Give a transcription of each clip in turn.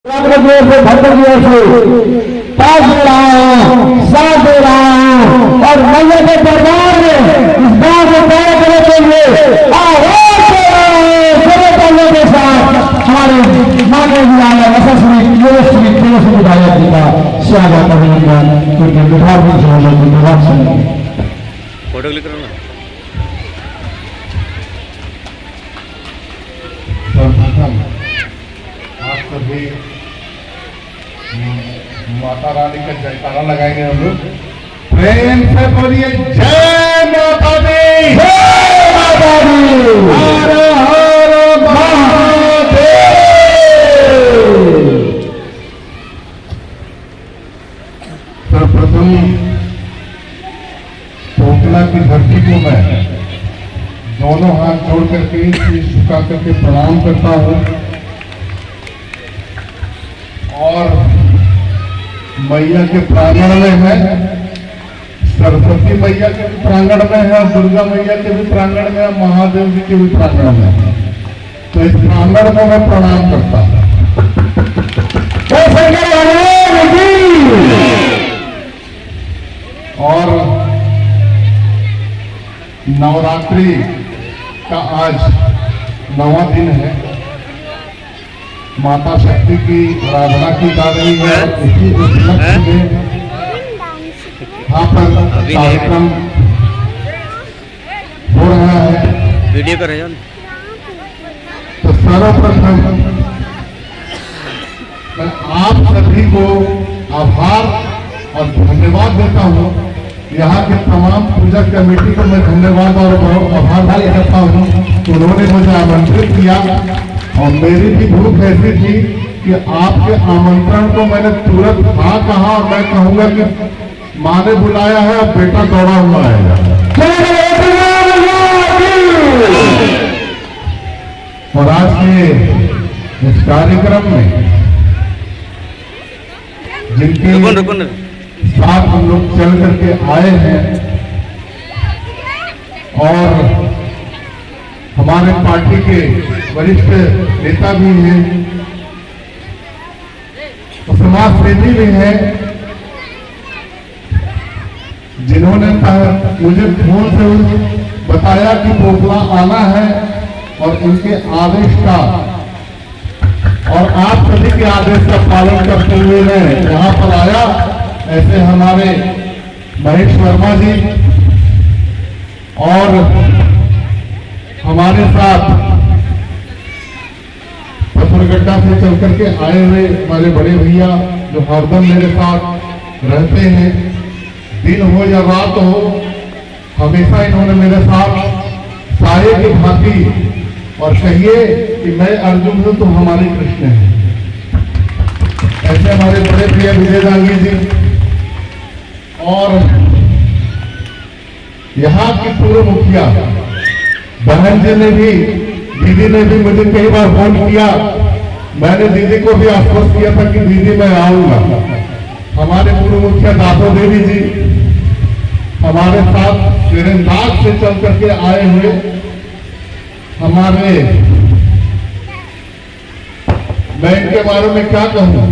और मैया के दरबार में इस बात को तय करने के लिए के साथ हमारे माननीय विधायक यशस्वी विधायक जी का स्वागत अभिनंदन उनके विभाग में फोटो क्लिक करो ना। आप सभी माता रानी का जयकारा लगाएंगे हम लोग। प्रेम से बोलिए जय माता दी, जय माता दी, हर हर महादेव। सर्वप्रथम पोखला की धरती को मैं दोनों हाथ जोड़ करके शीश झुका करके प्रणाम करता हूँ और मैया के प्रांगण में है, सरस्वती मैया के भी प्रांगण में है, दुर्गा मैया के भी प्रांगण में है, महादेव जी के भी प्रांगण में है। तो इस प्रांगण में मैं प्रणाम करता हूँ। और नवरात्रि का आज 9वां दिन है। माता शक्ति की आराधना की जा रही है। इसी उपलक्ष्य में यहाँ पर कार्यक्रम हो रहा है। वीडियो कर रहे हैं। तो सर्वप्रथम मैं आप सभी को आभार और धन्यवाद देता हूँ। यहाँ के तमाम पूजा कमेटी को मैं धन्यवाद और आभार करता हूँ। उन्होंने मुझे आमंत्रित किया और मेरी भी भूख ऐसी थी कि आपके आमंत्रण को मैंने तुरंत हाँ कहा और मैं कहूंगा कि माँ ने बुलाया है और बेटा दौड़ा हुआ आएगा। और आज के इस कार्यक्रम में जिनके साथ हम लोग चल करके आए हैं और हमारे पार्टी के वरिष्ठ नेता भी हैं और समाज सेवी भी हैं, जिन्होंने मुझे फोन से बताया कि पोखला आना है और उनके आदेश का और आप सभी के आदेश का पालन करते हुए मैं यहाँ पर आया। ऐसे हमारे महेश वर्मा जी और हमारे साथ पथरगड्ढा से चल करके आए हुए हमारे बड़े भैया जो हरदम मेरे साथ रहते हैं, दिन हो या रात हो हमेशा इन्होंने मेरे साथ साये की भांति और कहिए कि मैं अर्जुन हूं तो हमारे कृष्ण हैं। ऐसे हमारे बड़े भैया विजय दांगी जी और यहाँ की पूर्व मुखिया बहन जी ने भी, दीदी ने भी मुझे कई बार फोन किया। मैंने दीदी को भी आश्वस्त किया था कि दीदी मैं आऊंगा। हमारे पूर्व मुखिया दासो देवी जी हमारे साथ तीरंदाज से चल करके आए हुए। हमारे मैं इनके बारे में क्या कहूं,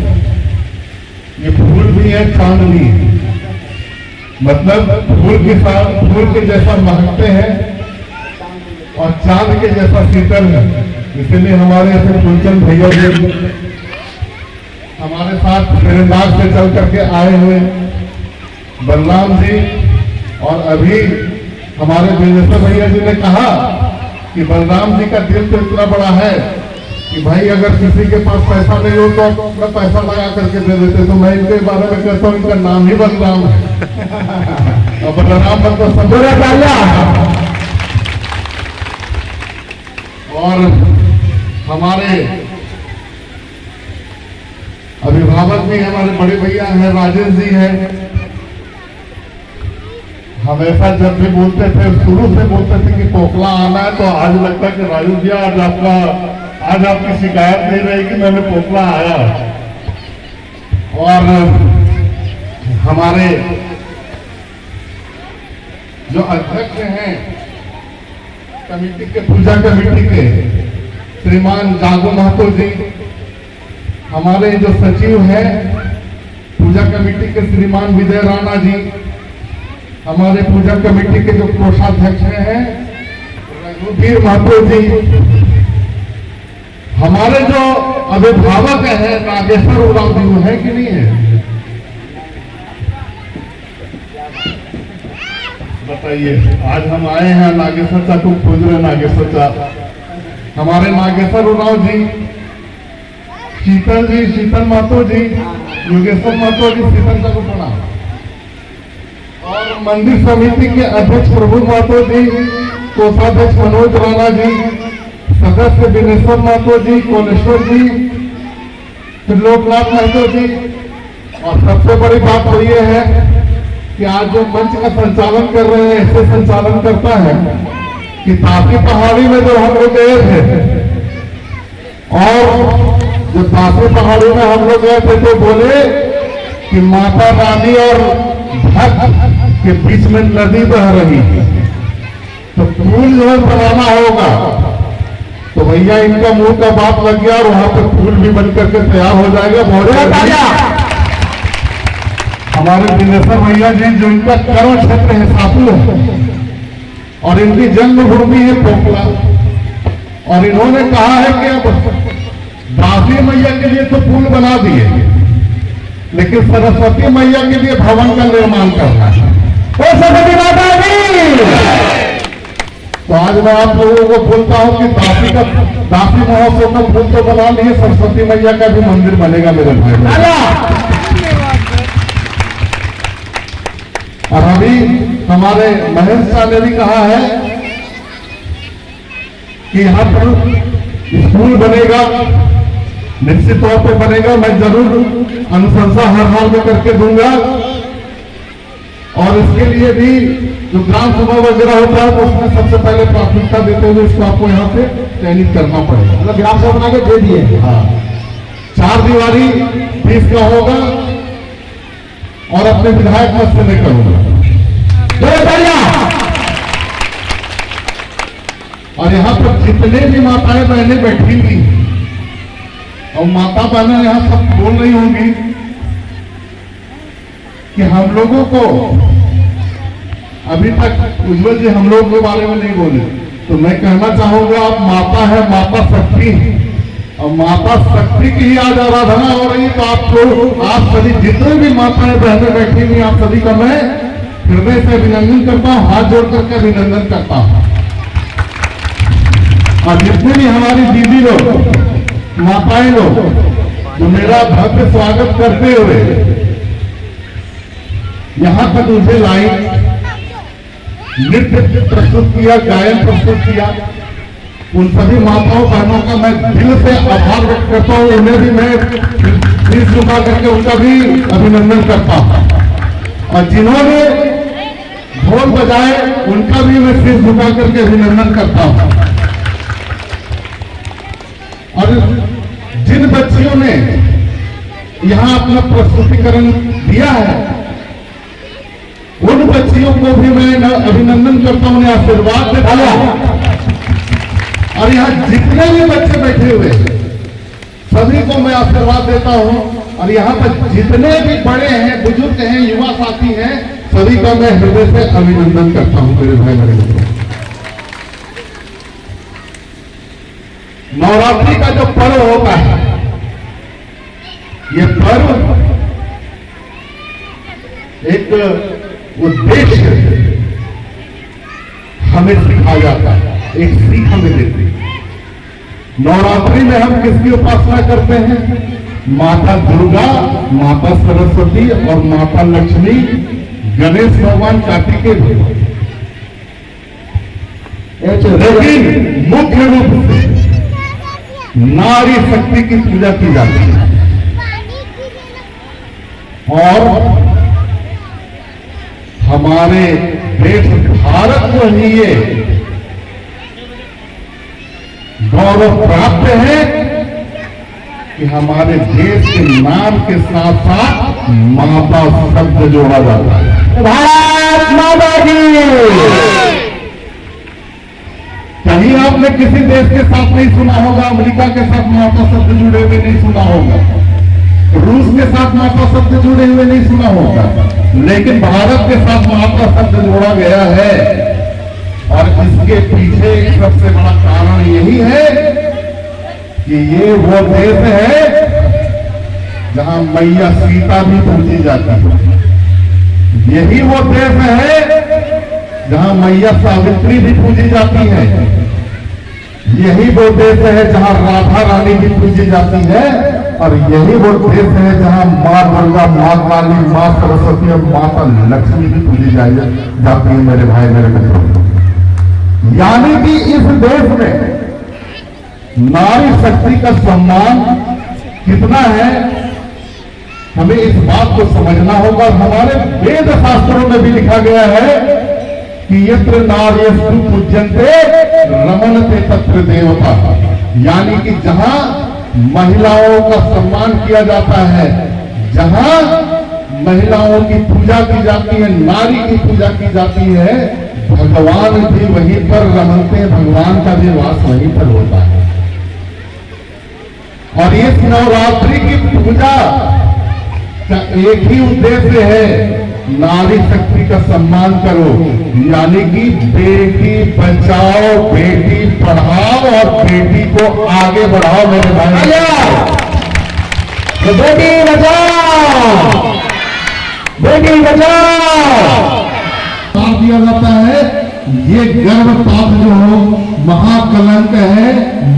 ये फूल भी है चांद भी है, मतलब फूल के जैसा महकते हैं और चांद के जैसा शीतल है। इसलिए हमारे ऐसे फूलचंद भैया जी हमारे साथ तीरंदाज से चल करके आए हुए, बलराम जी और अभी हमारे बिजेश्वर भैया जी ने कहा कि बलराम जी का दिल तो इतना बड़ा है कि भाई अगर किसी के पास पैसा नहीं हो तो अपना पैसा लगा करके दे देते। तो मैं इनके बारे में कहता हूँ इनका नाम ही बलराम है। और बलराम मतलब संजोरा डालिया। और हमारे अभिभावक भी हमारे बड़े भैया हैं, राजेश जी हैं। हमेशा जब भी बोलते थे, शुरू से बोलते थे कि पोखला आना है, तो आज लगता है कि राजू जी आज आपकी शिकायत नहीं रही कि मैंने पोखला आया। और हमारे जो अध्यक्ष हैं कमेटी के, पूजा कमेटी के, श्रीमान जागो महतो जी, हमारे जो सचिव हैं पूजा कमेटी के श्रीमान विजय राणा जी, हमारे पूजा कमेटी के जो कोषाध्यक्ष हैं रघुवीर महतो जी, हमारे जो अभिभावक हैं नागेश्वर उरांव जी, वो है कि नहीं है? बताइए। आज हम आए हैं नागेश्वर चा को खोज रहे, नागेश्वर चा हमारे नागेश्वर उरांव जी, शीतल जी, शीतल महतो जी, योगेश्वर महतो जी, शीतल चा को प्रणाम। और मंदिर समिति के अध्यक्ष प्रभु महतो जी, कोषाध्यक्ष मनोज राणा जी, सदस्य विनेश्वर महतो जी, कोलेश्वर जी, त्रिलोकनाथ महतो जी। और सबसे बड़ी बात तो ये है कि आज जो मंच का संचालन कर रहे हैं, ऐसे संचालन करता है कि तापी पहाड़ी में जो हम लोग गए थे, और जो तापी पहाड़ी में हम लोग गए थे तो बोले कि माता रानी और भक्त के बीच में नदी बह रही है, तो पुल जो है बनाना होगा। तो भैया इनका मुंह का बात लग गया और वहां पर पुल भी बन करके तैयार हो जाएगा। बहुत हमारे दिनेश्वर भैया जी, जो इनका कर्म क्षेत्र है सापुर है और इनकी जन्मभूमि है पोखला, और इन्होंने कहा है कि अब दासी मैया के लिए तो पुल बना दिए, लेकिन सरस्वती मैया के लिए भवन का निर्माण करना है। सरस्वती माता की। तो आज मैं आप लोगों को बोलता हूं कि दासी महोत्सव का पुल तो बना लिए, सरस्वती मैया का भी मंदिर बनेगा मेरे भाई। और अभी हमारे महेश शाह ने भी कहा है कि यहाँ पर स्कूल बनेगा, निश्चित तौर पर बनेगा। मैं जरूर अनुशंसा हर हाल में करके दूंगा, और इसके लिए भी जो ग्राम सभा वगैरह होता है तो उसमें सबसे पहले प्राथमिकता देते हुए इसको आपको यहाँ से चयनित करना पड़ेगा। मतलब ग्राम सभा बना के दे दिए। हाँ, 4 दीवारी 20 का होगा और अपने विधायक पद से मैं करूंगा। और यहाँ पर जितने भी माताएं बहनें बैठी हुई और माता बहनें यहाँ सब बोल रही होंगी कि हम लोगों को अभी तक उज्जवल जी हम लोग के बारे में नहीं बोले, तो मैं कहना चाहूंगा आप माता है, माता शक्ति है, और माता शक्ति की ही आज आराधना हो रही है। तो आप सभी जितने भी माताएं बहनें बैठी हुई, आप सभी का मैं हृदय से अभिनंदन करता हूँ, हाथ जोड़ करके अभिनंदन करता हूँ। और जितने भी हमारी दीदी लोग, माताएं लोग जो मेरा भव्य स्वागत करते हुए यहाँ तक मुझे लाई, नृत्य प्रस्तुत किया, गायन प्रस्तुत किया, उन सभी माताओं बहनों का मैं दिल से आभार व्यक्त करता हूँ। उन्हें भी मैं शीश झुका करके उनका भी अभिनंदन करता हूँ, और जिन्होंने ढोल बजाए उनका भी मैं शीश झुका करके अभिनंदन करता हूँ। और जिन बच्चियों ने यहाँ अपना प्रस्तुतिकरण दिया है, उन बच्चियों को भी मैं अभिनंदन करता हूँ, आशीर्वाद देता हूँ। और यहाँ जितने भी बच्चे बैठे हुए सभी को मैं आशीर्वाद देता हूँ, और यहाँ पर जितने भी बड़े हैं, बुजुर्ग हैं, युवा साथी हैं, सभी का मैं हृदय से अभिनंदन करता हूँ। मेरे भाई बहनों, नवरात्रि का जो पर्व होता है, ये पर्व एक उद्देश्य हमें सिखाया जाता है, एक सीख हमें देती है। नवरात्रि में हम किसकी उपासना करते हैं? माता दुर्गा, माता सरस्वती और माता लक्ष्मी, गणेश भगवान, कार्तिकेय भगवान। लेकिन मुख्य रूप से नारी शक्ति की पूजा की जाती है, और हमारे देश भारत को ही ये गौरव प्राप्त है कि हमारे देश के नाम के साथ साथ माता शब्द जोड़ा जाता है। भारत माता की। कहीं आपने किसी देश के साथ नहीं सुना होगा, अमेरिका के साथ माता शब्द जुड़े हुए नहीं सुना होगा। साथ माता शब्द जुड़े हुए नहीं सुना होगा, लेकिन भारत के साथ माता शब्द जोड़ा गया है। और इसके पीछे सबसे बड़ा कारण यही है कि ये वो देश है जहां मैया सीता भी पूजी जाती है। यही वो देश है जहां मैया सावित्री भी पूजी जाती है। यही वो देश है जहां राधा रानी भी पूजी जाती है। और यही वो देश है जहां माँ दुर्गा, माँ काली, माँ सरस्वती और माता लक्ष्मी भी पूजी जाती है। मेरे भाई मेरे मित्रों, यानी कि इस देश में नारी शक्ति का सम्मान कितना है, हमें इस बात को समझना होगा। हमारे वेद शास्त्रों में भी लिखा गया है कि यत्र नार्यस्तु पूज्यन्ते रमन्ते तत्र देवता, यानी कि जहां महिलाओं का सम्मान किया जाता है, जहां महिलाओं की पूजा की जाती है, नारी की पूजा की जाती है, भगवान भी वहीं पर रमनते हैं, भगवान का भी वास वहीं पर होता है। और इस नवरात्रि की पूजा का एक ही उद्देश्य है, नारी शक्ति का सम्मान करो, यानी कि बेटी बचाओ, बेटी पढ़ाओ और बेटी को आगे बढ़ाओ। मेरे भाई, तो बेटी बचाओ, बेटी बचाओ दिया जाता है। ये गर्भपात जो हो महाकलंक है,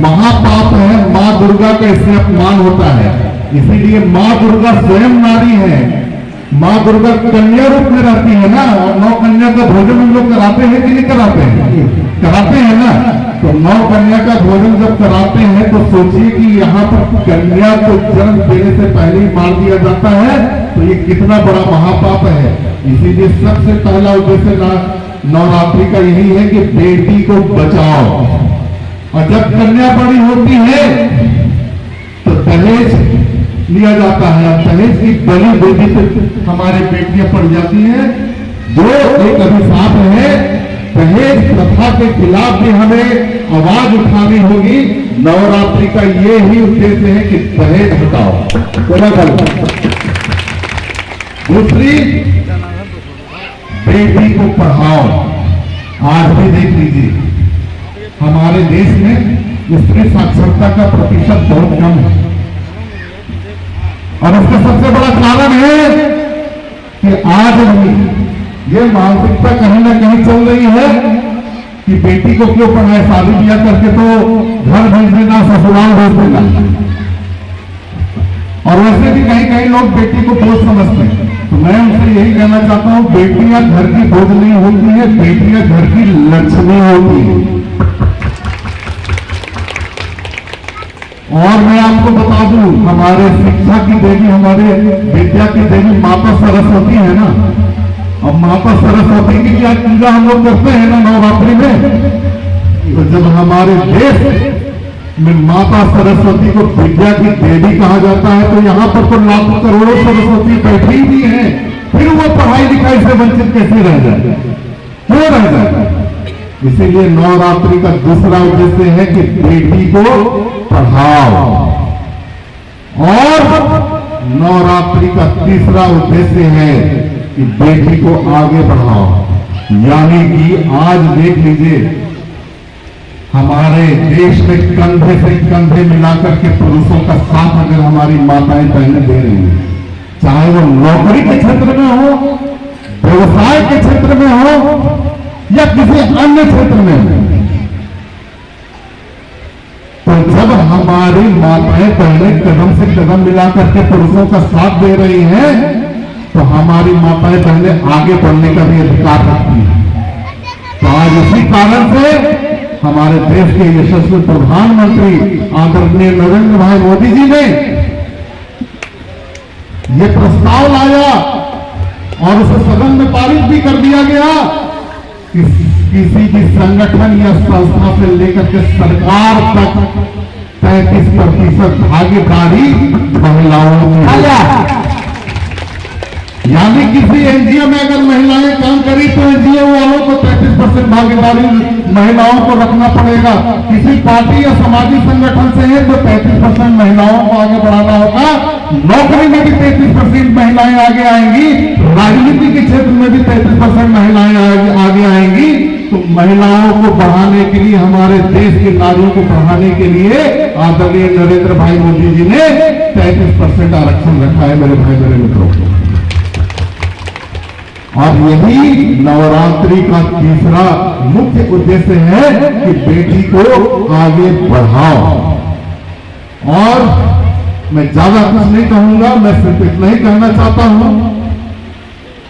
महापाप है, माँ दुर्गा का इससे अपमान होता है। इसीलिए माँ दुर्गा स्वयं नारी है। माँ दुर्गा कन्या रूप में रहती है ना, और 9 कन्या का भोजन हम लोग कराते हैं कि नहीं कराते हैं? कराते हैं ना। तो 9 कन्या का भोजन जब कराते हैं तो सोचिए कि यहाँ पर कन्या को जन्म देने से पहले ही मार दिया जाता है, तो ये कितना बड़ा महापाप है। इसीलिए सबसे पहला उद्देश्य नवरात्रि का यही है कि बेटी को बचाओ। और जब कन्या बड़ी होती है तो दहेज लिया जाता है। दहेज की बड़ी बेटी से हमारे बेटियां पड़ जाती हैं, जो एक अभिशाप है। दहेज प्रथा के खिलाफ भी हमें आवाज उठानी होगी। नवरात्रि का ये ही उद्देश्य है कि दहेज हटाओ। दूसरी, बेटी को पढ़ाओ। आज भी देख लीजिए हमारे देश में स्त्री साक्षरता का प्रतिशत बहुत कम है, और उसका सबसे बड़ा कारण है कि आज भी ये मानसिकता कहीं ना कहीं चल रही है कि बेटी को क्यों पढ़ाए, शादी ब्याह करके तो घर भेज देना, ससुराल भेज देना। और वैसे भी कहीं कहीं लोग बेटी को बोझ समझते हैं। तो मैं उनसे यही कहना चाहता हूं, बेटियां घर की बोझ नहीं होती है, बेटियां घर की लक्ष्मी होती है। और मैं आपको बता दूं, हमारे शिक्षा की देवी, हमारे विद्या की देवी माता सरस्वती है ना। अब माता सरस्वती की क्या पूजा हम लोग करते हैं ना नवरात्रि में। तो जब हमारे देश में माता सरस्वती को विद्या की देवी कहा जाता है, तो यहाँ पर तो लाखों करोड़ों सरस्वती बैठी हुई है, फिर वो पढ़ाई लिखाई से वंचित कैसे रह जाए, क्यों रह जाए? इसीलिए नवरात्रि का दूसरा उद्देश्य है कि बेटी को पढ़ाओ। और नवरात्रि का तीसरा उद्देश्य है कि बेटी को आगे बढ़ाओ। यानी कि आज देख लीजिए हमारे देश में कंधे से कंधे मिलाकर के पुरुषों का साथ अगर हमारी माताएं बहनें दे रही हैं, चाहे वो नौकरी के क्षेत्र में हो, व्यवसाय के क्षेत्र में हो या किसी अन्य क्षेत्र में हो, तो जब हमारी माताएं बहनें कदम से कदम मिलाकर के पुरुषों का साथ दे रही हैं, तो हमारी माताएं बहनें आगे बढ़ने का भी अधिकार रखती हैं। तो आज इसी कारण से हमारे देश के यशस्वी प्रधानमंत्री आदरणीय नरेंद्र भाई मोदी जी ने ये प्रस्ताव लाया और उसे सदन में पारित भी कर दिया गया कि किसी भी संगठन या संस्था से लेकर के सरकार तक 33% भागीदारी महिलाओं की। यानी किसी एनजीओ में अगर महिलाएं काम करी तो एनजीओ वालों को 33% भागीदारी महिलाओं को रखना पड़ेगा। किसी पार्टी या सामाजिक संगठन से है तो 33% महिलाओं को आगे बढ़ाना होगा। नौकरी में भी 33% महिलाएं आगे आएंगी, राजनीति के क्षेत्र में भी 33% महिलाएं आगे आएंगी। तो महिलाओं को बढ़ाने के लिए, हमारे देश की नारियों को बढ़ाने के लिए आदरणीय नरेंद्र भाई मोदी जी ने 33% आरक्षण रखा है मेरे भाई मेरे मित्रों। और यही नवरात्रि का तीसरा मुख्य उद्देश्य है कि बेटी को आगे बढ़ाओ। और मैं ज्यादा कुछ नहीं कहूंगा, मैं सिर्फ इतना ही कहना चाहता हूं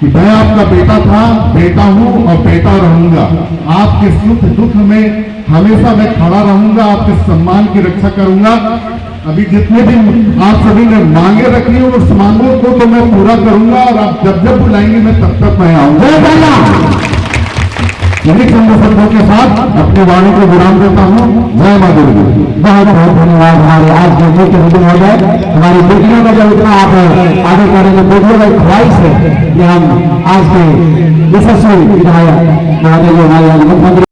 कि मैं आपका बेटा था, बेटा हूं और बेटा रहूंगा। आपके सुख दुख में हमेशा मैं खड़ा रहूंगा, आपके सम्मान की रक्षा करूंगा। अभी जितने भी आप सभी ने मांगे रखी हैं उस मांगों को तो मैं पूरा करूंगा, और आप जब जब बुलाएंगे मैं तब तक मैं आऊंगा। यही शब्दों के साथ अपनी वाणी को विराम देता हूँ। जय मां दुर्गा। बहुत बहुत धन्यवाद। हमारे आज के मुख्य मीटिंग हो गए, हमारी बेटियों का जब इतना आप आगे करेंगे, बेटियों का एक ख्वाहिश है कि हम आज के यशस्वी विधायक महोदय जो हमारे मुख्यमंत्री